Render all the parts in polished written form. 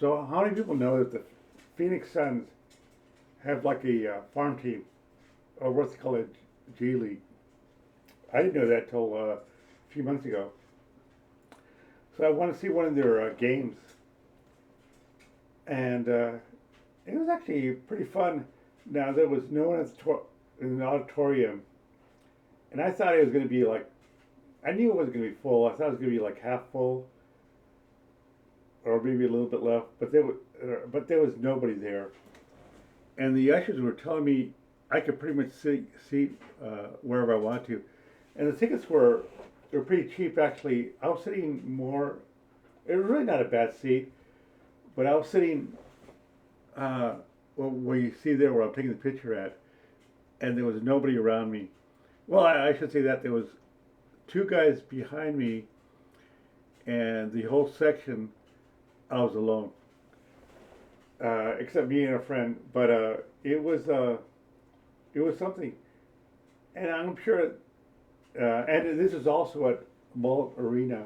So, how many people know that the Phoenix Suns have like a farm team, or what's called a G League? I didn't know that till a few months ago. So I want to see one of their games, and it was actually pretty fun. Now there was no one in the auditorium, and I thought it was going to be like, I knew it wasn't going to be full. I thought it was going to be like half full, or maybe a little bit left. But there was nobody there, and the ushers were telling me I could pretty much seat wherever I want to, and the tickets were pretty cheap actually. I was sitting more. It was really not a bad seat, but I was sitting well, where you see there where I'm taking the picture at, and there was nobody around me. Well, I should say that there was two guys behind me, and the whole section I was alone, except me and a friend. But it was something, and I'm sure. And this is also at Mullet Arena,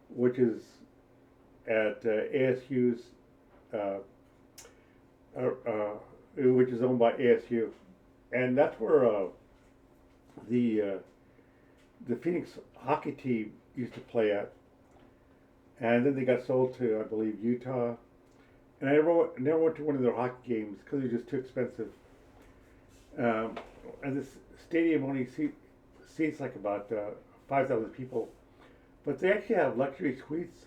which is at ASU's, uh, which is owned by ASU, and that's where the uh, the Phoenix hockey team used to play at, and then they got sold to, I believe, Utah. And I never went to one of their hockey games because it was just too expensive. Um, and this stadium only seats like about 5,000 people, but they actually have luxury suites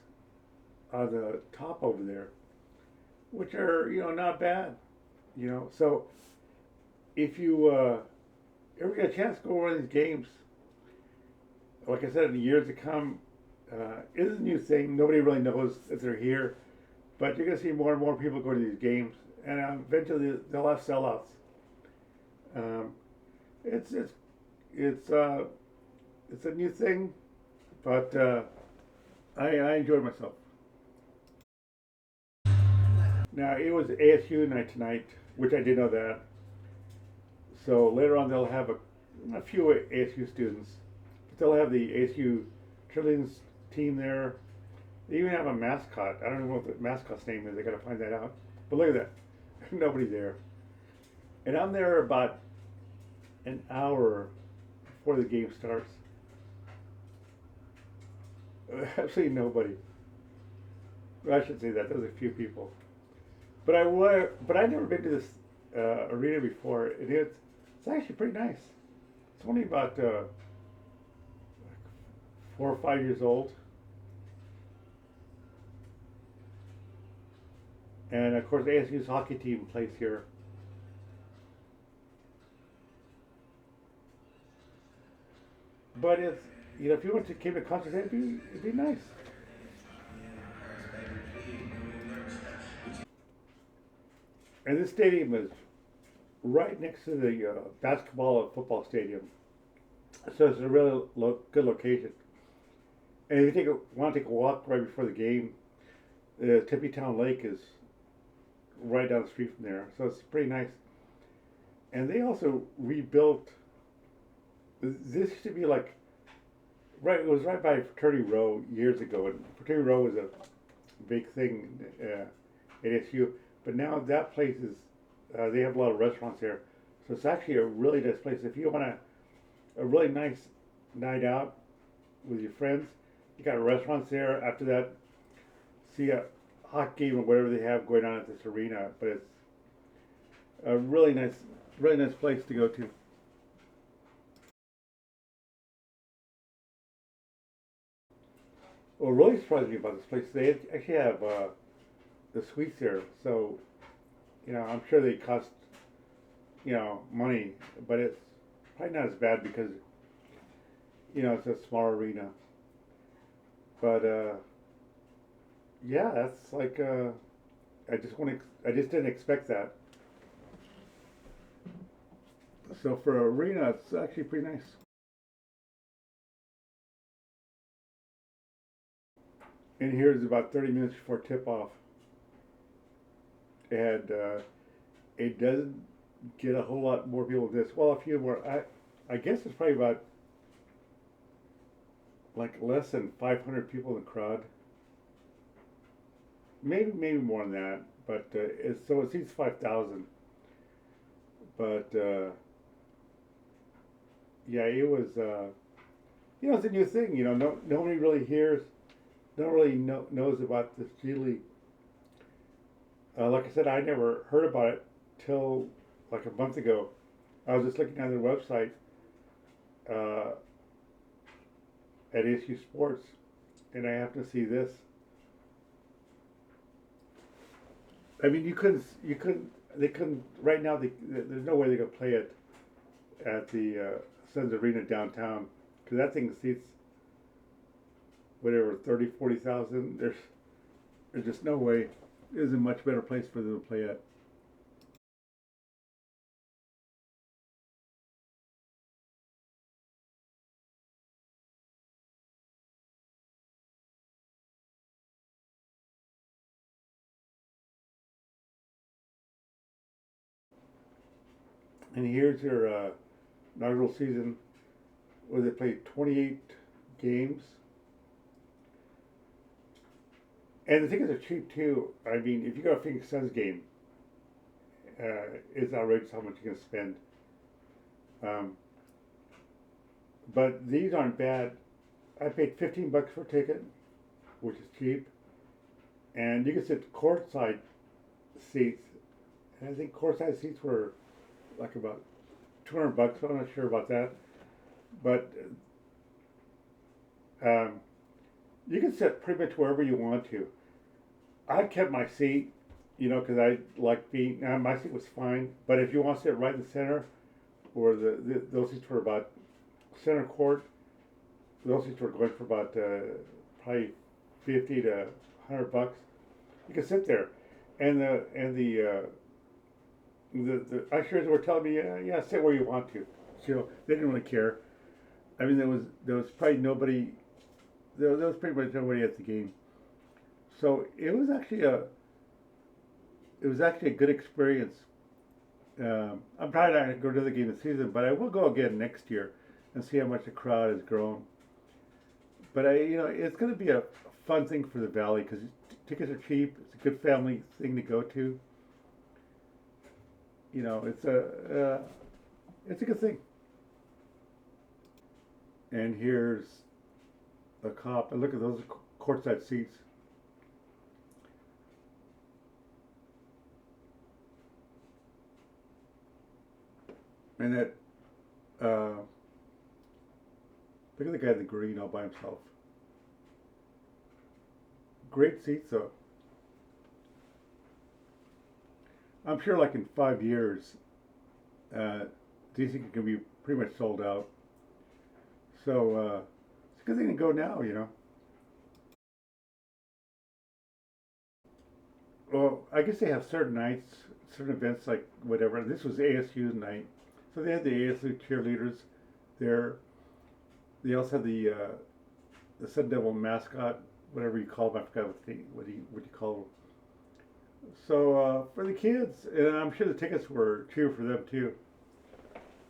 on the top over there, which are not bad. So if you ever get a chance to go to one of these games, like I said, in the years to come, it is a new thing. Nobody really knows if they're here, but you're gonna see more and more people go to these games, and eventually they'll have sellouts. Um, it's it's it's it's a new thing, but I enjoyed myself. Now it was ASU night tonight, which I did know that. So later on they'll have a few ASU students, but they'll have the ASU cheerleading team there. They even have a mascot. I don't know what the mascot's name is. I gotta find that out. But look at that, nobody there, and I'm there about an hour before the game starts. Absolutely nobody. Well, I should say that. There's a few people, but I never been to this arena before. It's actually pretty nice. It's only about 4 or 5 years old, and of course ASU's hockey team plays here. But it's if you went to came to concert, it'd be nice. And this stadium is right next to the basketball and football stadium, so it's a really good location. And if you want to take a walk right before the game, the Tippy Town Lake is right down the street from there, so it's pretty nice. And they also rebuilt. This used to be like right. It was right by Fraternity Row years ago, and Fraternity Row was a big thing at ASU. But now that place is. They have a lot of restaurants there, so it's actually a really nice place. If you want a really nice night out with your friends, you got restaurants there. After that, see a hockey game or whatever they have going on at this arena. But it's a really nice place to go to. What really surprised me about this place, they actually have the suites there. So, I'm sure they cost, money, but it's probably not as bad because, it's a small arena. But, yeah, that's like, I just didn't expect that. So for an arena, it's actually pretty nice. And here's about 30 minutes before tip off. And it doesn't get a whole lot more people than this. Well, a few more. I guess it's probably about like less than 500 people in the crowd. maybe more than that, but it seats 5,000. But yeah, it was it's a new thing. Nobody really hears, no one really knows about this G League. Like I said, I never heard about it till like a month ago. I was just looking at their website uh, at ASU Sports, and I happened to see this. I mean, they couldn't. Right now, there's no way they could play it at the Suns Arena downtown because that thing seats whatever 30, 40,000. There's just no way. There's a much better place for them to play at. And here's your inaugural season where they played 28 games. And the tickets are cheap too. I mean, if you go to a Phoenix Suns game, it's outrageous how much you're going to spend. Um, but these aren't bad. I paid $15 for a ticket, which is cheap, and you can sit courtside seats. And I think courtside seats were like about $200. I'm not sure about that, but um, you can sit pretty much wherever you want to. I kept my seat, because I like being. My seat was fine, but if you want to sit right in the center, or those seats were about center court, those seats were going for about probably 50 to $100. You can sit there, and the ushers were telling me, yeah, sit where you want to. So they didn't really care. I mean, there was probably nobody. There was pretty much nobody at the game. So it was actually a good experience. I'm probably not going to go to the game this season, but I will go again next year and see how much the crowd has grown. But it's going to be a fun thing for the Valley because tickets are cheap. It's a good family thing to go to. It's a good thing. And here's a cop. And look at those courtside seats. And that, look at the guy in the green all by himself. Great seats though. I'm sure like in 5 years, uh, these things can be pretty much sold out. So it's a good thing to go now. Well, I guess they have certain nights, certain events like whatever. This was ASU's night, so they had the ASU cheerleaders there. They also had the Sun Devil mascot, whatever you call them. I forgot what you call them. So for the kids, and I'm sure the tickets were cheaper for them too.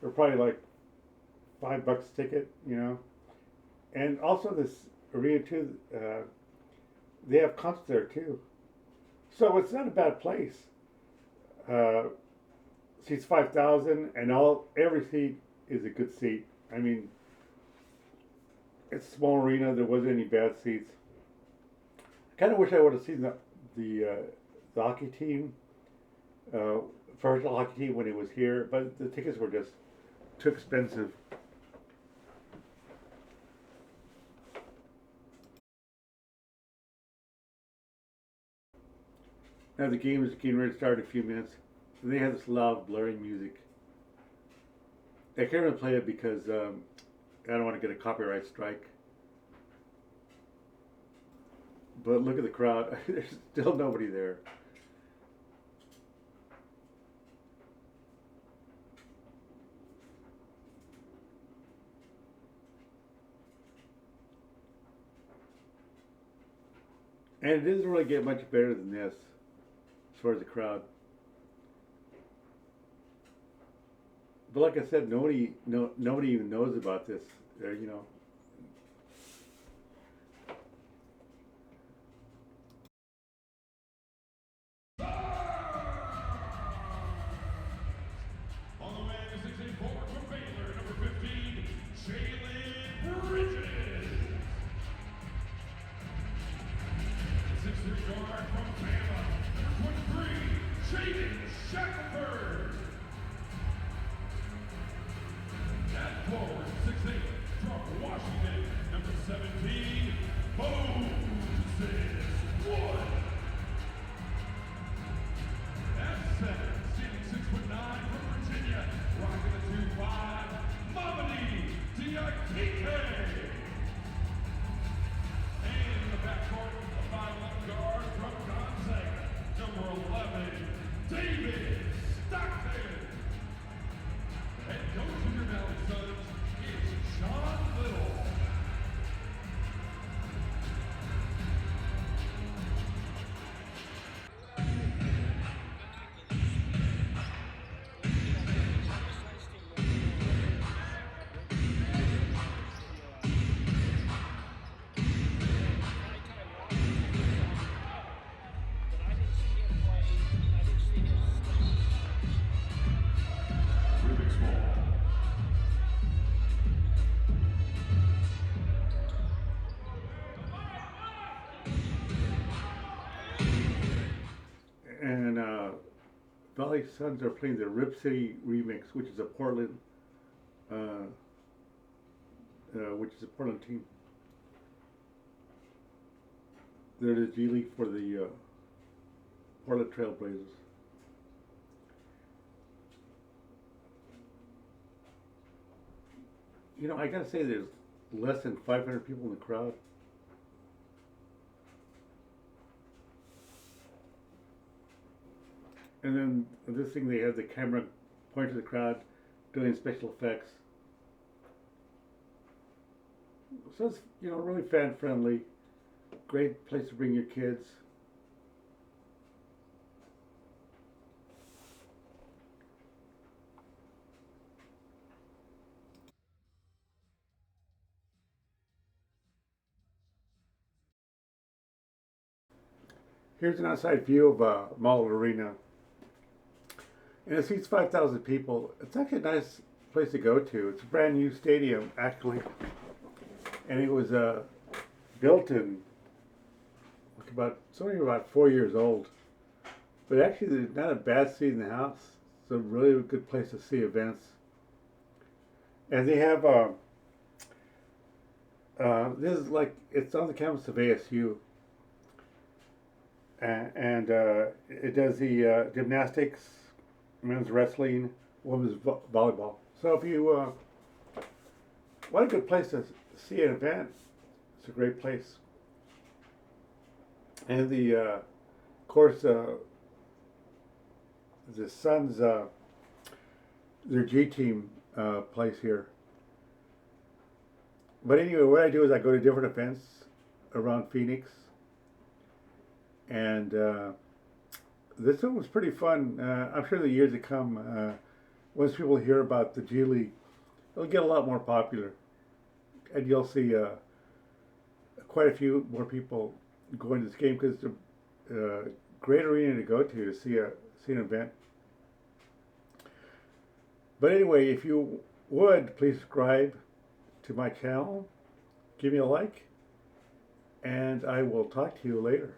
They're probably like $5 a ticket. And also this arena too. They have concerts there too. So it's not a bad place. Uh, Seats 5,000, and every seat is a good seat. I mean, it's a small arena. There wasn't any bad seats. I kind of wish I would have seen the hockey team, professional hockey team when it was here, but the tickets were just too expensive. Now the game is getting ready to start in a few minutes. And they have this loud, blaring music. I can't really play it because I don't want to get a copyright strike. But look at the crowd. There's still nobody there. And it doesn't really get much better than this as far as the crowd. But like I said, nobody even knows about this. You know, And Valley Suns are playing the Rip City remix, which is a Portland, which is a Portland team. They're the G League for the Portland Trailblazers. You know, I gotta say, there's less than 500 people in the crowd. And then this thing, they have the camera point to the crowd, doing special effects. So it's, you know, really fan friendly. Great place to bring your kids. Here's an outside view of Mullet Arena. And it seats 5,000 people. It's actually a nice place to go to. It's a brand new stadium, actually. And it was built in it's only about 4 years old. But actually, there's not a bad seat in the house. It's a really good place to see events. And they have, this is like, it's on the campus of ASU. And it does the gymnastics, men's wrestling, women's volleyball. So if you what a good place to see an event. It's a great place. And the of course the Suns, their G team plays here. But anyway, what I do is I go to different events around Phoenix. And this one was pretty fun. I'm sure the years to come, once people hear about the G League, it'll get a lot more popular. And you'll see quite a few more people going to this game because it's a great arena to go to see an event. But anyway, if you would, please subscribe to my channel, give me a like, and I will talk to you later.